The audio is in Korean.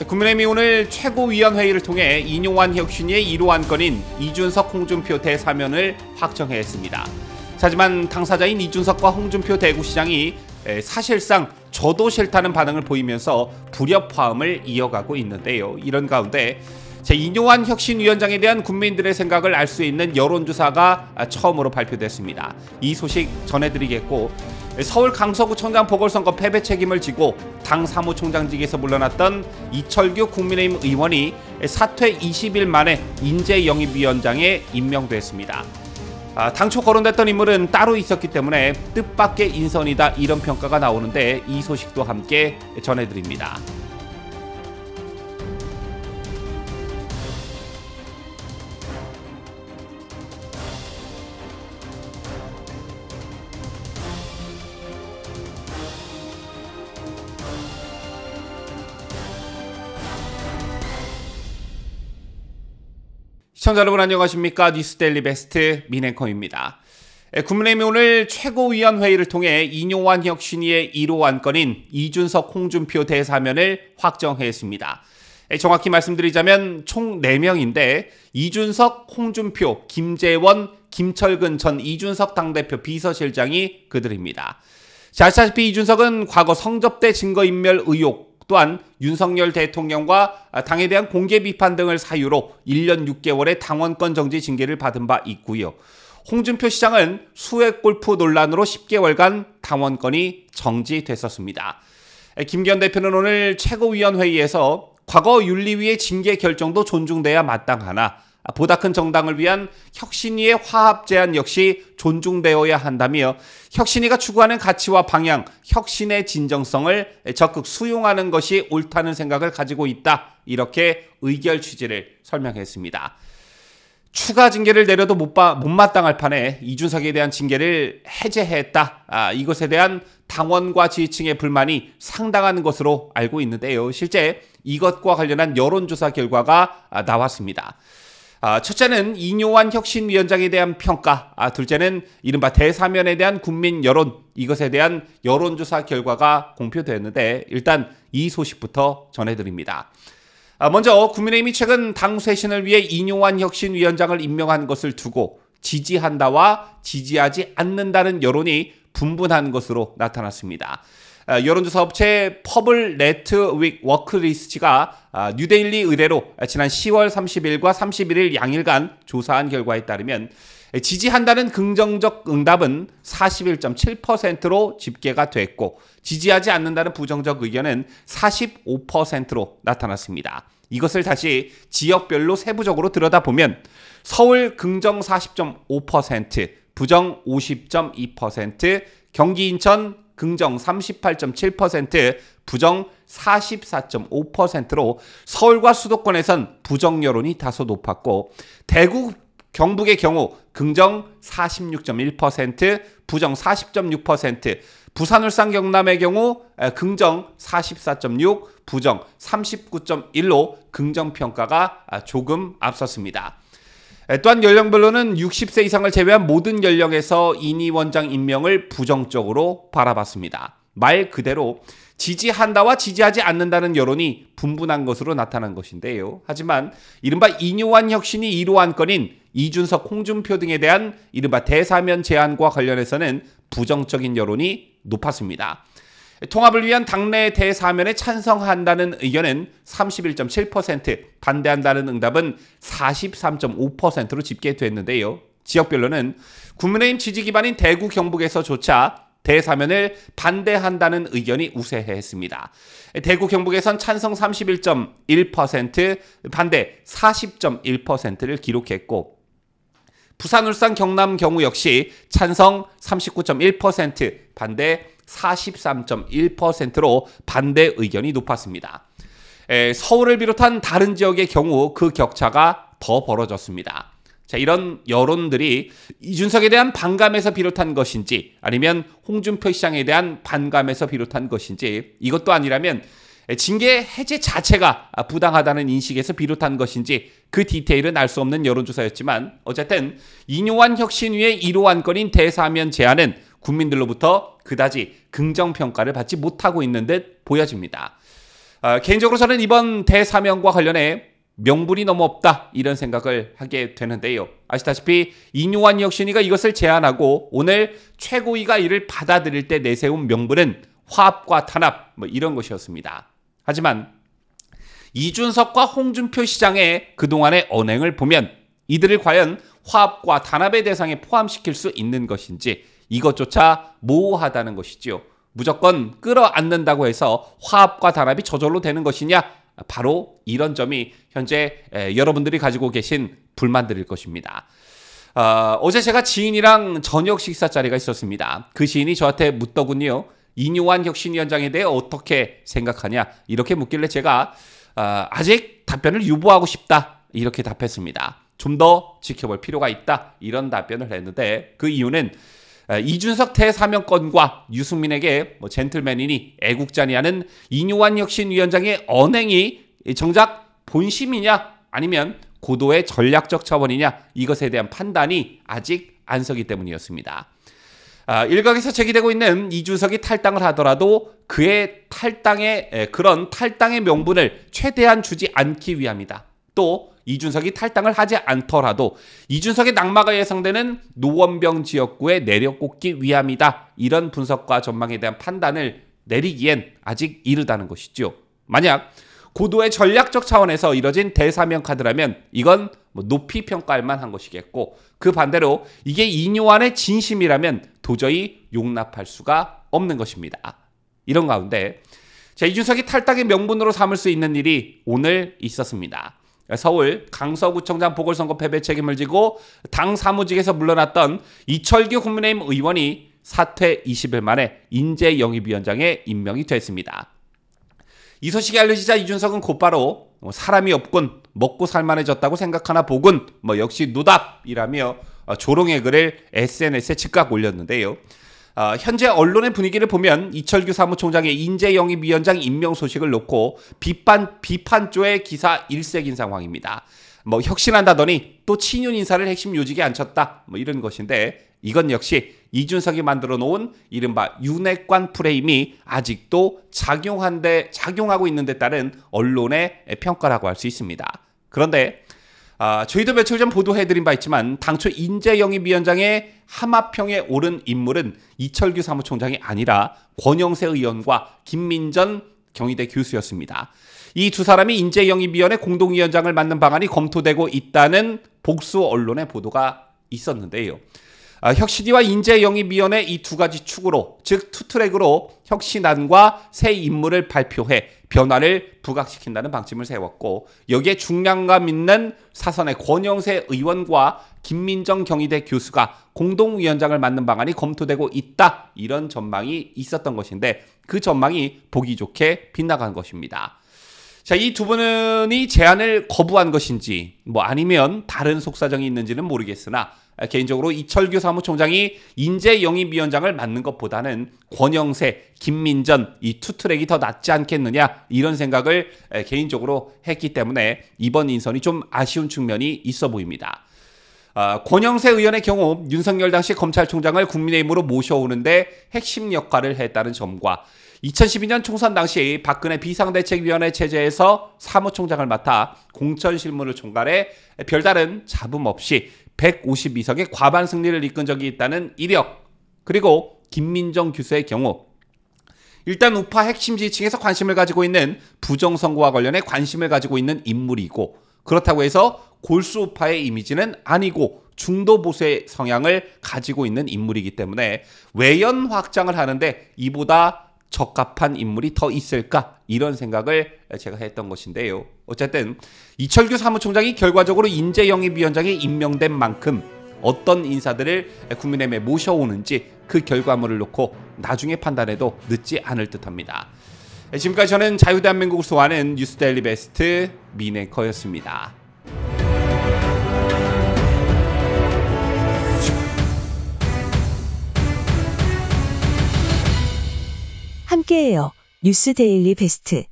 국민의힘이 오늘 최고위원회의를 통해 인용환 혁신위의 1호 안건인 이준석, 홍준표 대사면을 확정했습니다. 하지만 당사자인 이준석과 홍준표 대구시장이 사실상 저도 싫다는 반응을 보이면서 불협화음을 이어가고 있는데요. 이런 가운데 인용환 혁신위원장에 대한 국민들의 생각을 알 수 있는 여론조사가 처음으로 발표됐습니다. 이 소식 전해드리겠고, 서울 강서구청장 보궐선거 패배 책임을 지고 당 사무총장직에서 물러났던 이철규 국민의힘 의원이 사퇴 20일 만에 인재영입위원장에 임명됐습니다. 당초 거론됐던 인물은 따로 있었기 때문에 뜻밖의 인선이다, 이런 평가가 나오는데 이 소식도 함께 전해드립니다. 시청자 여러분 안녕하십니까? 뉴스데일리 베스트 민앵커입니다. 국민의힘이 오늘 최고위원회의를 통해 인용환 혁신위의 1호 안건인 이준석, 홍준표 대사면을 확정했습니다. 정확히 말씀드리자면 총 4명인데 이준석, 홍준표, 김재원, 김철근 전 이준석 당대표 비서실장이 그들입니다. 아시다시피 이준석은 과거 성접대 증거인멸 의혹, 또한 윤석열 대통령과 당에 대한 공개 비판 등을 사유로 1년 6개월의 당원권 정지 징계를 받은 바 있고요. 홍준표 시장은 수액 골프 논란으로 10개월간 당원권이 정지됐었습니다. 김기현 대표는 오늘 최고위원회의에서 과거 윤리위의 징계 결정도 존중돼야 마땅하나 보다 큰 정당을 위한 혁신위의 화합 제안 역시 존중되어야 한다며 혁신위가 추구하는 가치와 방향, 혁신의 진정성을 적극 수용하는 것이 옳다는 생각을 가지고 있다, 이렇게 의결 취지를 설명했습니다. 추가 징계를 내려도 못마땅할 판에 이준석에 대한 징계를 해제했다. 이것에 대한 당원과 지지층의 불만이 상당한 것으로 알고 있는데요. 실제 이것과 관련한 여론조사 결과가 나왔습니다. 첫째는 인용환 혁신위원장에 대한 평가, 둘째는 이른바 대사면에 대한 국민 여론, 이것에 대한 여론조사 결과가 공표되었는데 일단 이 소식부터 전해드립니다. 먼저 국민의힘이 최근 당 쇄신을 위해 인용환 혁신위원장을 임명한 것을 두고 지지한다와 지지하지 않는다는 여론이 분분한 것으로 나타났습니다. 여론조사 업체 퍼블 네트윅 워크리스치가 뉴데일리 의뢰로 지난 10월 30일과 31일 양일간 조사한 결과에 따르면 지지한다는 긍정적 응답은 41.7%로 집계가 됐고 지지하지 않는다는 부정적 의견은 45%로 나타났습니다. 이것을 다시 지역별로 세부적으로 들여다보면 서울 긍정 40.5%, 부정 50.2%, 경기 인천 긍정 38.7%, 부정 44.5%로 서울과 수도권에선 부정 여론이 다소 높았고 대구, 경북의 경우 긍정 46.1%, 부정 40.6%, 부산, 울산, 경남의 경우 긍정 44.6%, 부정 39.1%로 긍정평가가 조금 앞섰습니다. 또한 연령별로는 60세 이상을 제외한 모든 연령에서 이니 원장 임명을 부정적으로 바라봤습니다. 말 그대로 지지한다와 지지하지 않는다는 여론이 분분한 것으로 나타난 것인데요. 하지만 이른바 인용환 혁신이 1호 안건인 이준석, 홍준표 등에 대한 이른바 대사면 제안과 관련해서는 부정적인 여론이 높았습니다. 통합을 위한 당내 대사면에 찬성한다는 의견은 31.7%, 반대한다는 응답은 43.5%로 집계됐는데요. 지역별로는 국민의힘 지지 기반인 대구, 경북에서조차 대사면을 반대한다는 의견이 우세했습니다. 대구, 경북에선 찬성 31.1%, 반대 40.1%를 기록했고 부산, 울산, 경남 경우 역시 찬성 39.1%, 반대 43.1%로 반대 의견이 높았습니다. 서울을 비롯한 다른 지역의 경우 그 격차가 더 벌어졌습니다. 이런 여론들이 이준석에 대한 반감에서 비롯한 것인지 아니면 홍준표 시장에 대한 반감에서 비롯한 것인지, 이것도 아니라면 징계 해제 자체가 부당하다는 인식에서 비롯한 것인지 그 디테일은 알 수 없는 여론조사였지만 어쨌든 인용환 혁신위의 1호 안건인 대사면 제안은 국민들로부터 그다지 긍정평가를 받지 못하고 있는 듯 보여집니다. 개인적으로 저는 이번 대사면과 관련해 명분이 너무 없다 이런 생각을 하게 되는데요. 아시다시피 이뇨한 혁신위가 이것을 제안하고 오늘 최고위가 이를 받아들일 때 내세운 명분은 화합과 탄압 이런 것이었습니다. 하지만 이준석과 홍준표 시장의 그동안의 언행을 보면 이들을 과연 화합과 탄압의 대상에 포함시킬 수 있는 것인지 이것조차 모호하다는 것이지요. 무조건 끌어안는다고 해서 화합과 단합이 저절로 되는 것이냐? 바로 이런 점이 현재 여러분들이 가지고 계신 불만들일 것입니다. 어제 제가 지인이랑 저녁 식사 자리가 있었습니다. 그 지인이 저한테 묻더군요. 이뇨한 혁신위원장에 대해 어떻게 생각하냐? 이렇게 묻길래 제가 아직 답변을 유보하고 싶다 이렇게 답했습니다. 좀 더 지켜볼 필요가 있다 이런 답변을 했는데 그 이유는 이준석 대사면건과 유승민에게 젠틀맨이니 애국자니 하는 이뇨한 혁신위원장의 언행이 정작 본심이냐 아니면 고도의 전략적 차원이냐 이것에 대한 판단이 아직 안 서기 때문이었습니다. 일각에서 제기되고 있는 이준석이 탈당을 하더라도 그의 그런 탈당의 명분을 최대한 주지 않기 위함이다. 또 이준석이 탈당을 하지 않더라도 이준석의 낙마가 예상되는 노원병 지역구에 내력 꽂기 위함이다. 이런 분석과 전망에 대한 판단을 내리기엔 아직 이르다는 것이죠. 만약 고도의 전략적 차원에서 이뤄진 대사면 카드라면 이건 높이 평가할 만한 것이겠고 그 반대로 이게 이뇨한의 진심이라면 도저히 용납할 수가 없는 것입니다. 이런 가운데 이준석이 탈당의 명분으로 삼을 수 있는 일이 오늘 있었습니다. 서울 강서구청장 보궐선거 패배 책임을 지고 당 사무직에서 물러났던 이철규 국민의힘 의원이 사퇴 20일 만에 인재영입위원장에 임명이 됐습니다. 이 소식이 알려지자 이준석은 곧바로 사람이 없군, 먹고 살만해졌다고 생각하나 보군, 역시 노답이라며 조롱의 글을 SNS에 즉각 올렸는데요. 현재 언론의 분위기를 보면 이철규 사무총장의 인재영입위원장 임명 소식을 놓고 비판조의 기사 일색인 상황입니다. 혁신한다더니 또 친윤 인사를 핵심 요직에 앉혔다 이런 것인데 이건 역시 이준석이 만들어 놓은 이른바 윤핵관 프레임이 아직도 작용하고 있는 데 따른 언론의 평가라고 할 수 있습니다. 그런데 저희도 며칠 전 보도해드린 바 있지만 당초 인재영입위원장의 하마평에 오른 인물은 이철규 사무총장이 아니라 권영세 의원과 김민전 경희대 교수였습니다. 이 두 사람이 인재영입위원회 공동위원장을 맡는 방안이 검토되고 있다는 복수 언론의 보도가 있었는데요. 혁신위와 인재영입위원회 이 두 가지 축으로 즉 투트랙으로 혁신안과 새 인물을 발표해 변화를 부각시킨다는 방침을 세웠고 여기에 중량감 있는 사선의 권영세 의원과 김민정 경희대 교수가 공동위원장을 맡는 방안이 검토되고 있다 이런 전망이 있었던 것인데 그 전망이 보기 좋게 빗나간 것입니다. 이 두 분이 제안을 거부한 것인지 아니면 다른 속사정이 있는지는 모르겠으나 개인적으로 이철규 사무총장이 인재영입위원장을 맡는 것보다는 권영세, 김민전 이 투트랙이 더 낫지 않겠느냐 이런 생각을 개인적으로 했기 때문에 이번 인선이 좀 아쉬운 측면이 있어 보입니다. 권영세 의원의 경우 윤석열 당시 검찰총장을 국민의힘으로 모셔오는데 핵심 역할을 했다는 점과 2012년 총선 당시 박근혜 비상대책위원회 체제에서 사무총장을 맡아 공천 실무를 총괄해 별다른 잡음 없이 152석의 과반 승리를 이끈 적이 있다는 이력, 그리고 김민정 교수의 경우 일단 우파 핵심 지지층에서 관심을 가지고 있는 부정선거와 관련해 관심을 가지고 있는 인물이고 그렇다고 해서 골수 우파의 이미지는 아니고 중도 보수의 성향을 가지고 있는 인물이기 때문에 외연 확장을 하는데 이보다 적합한 인물이 더 있을까 이런 생각을 제가 했던 것인데요. 어쨌든 이철규 사무총장이 결과적으로 인재영입위원장에 임명된 만큼 어떤 인사들을 국민의힘에 모셔오는지 그 결과물을 놓고 나중에 판단해도 늦지 않을 듯합니다. 지금까지 저는 자유대한민국을 소화하는 뉴스데일리 베스트 민앵커였습니다. 함께해요. 뉴스데일리 베스트.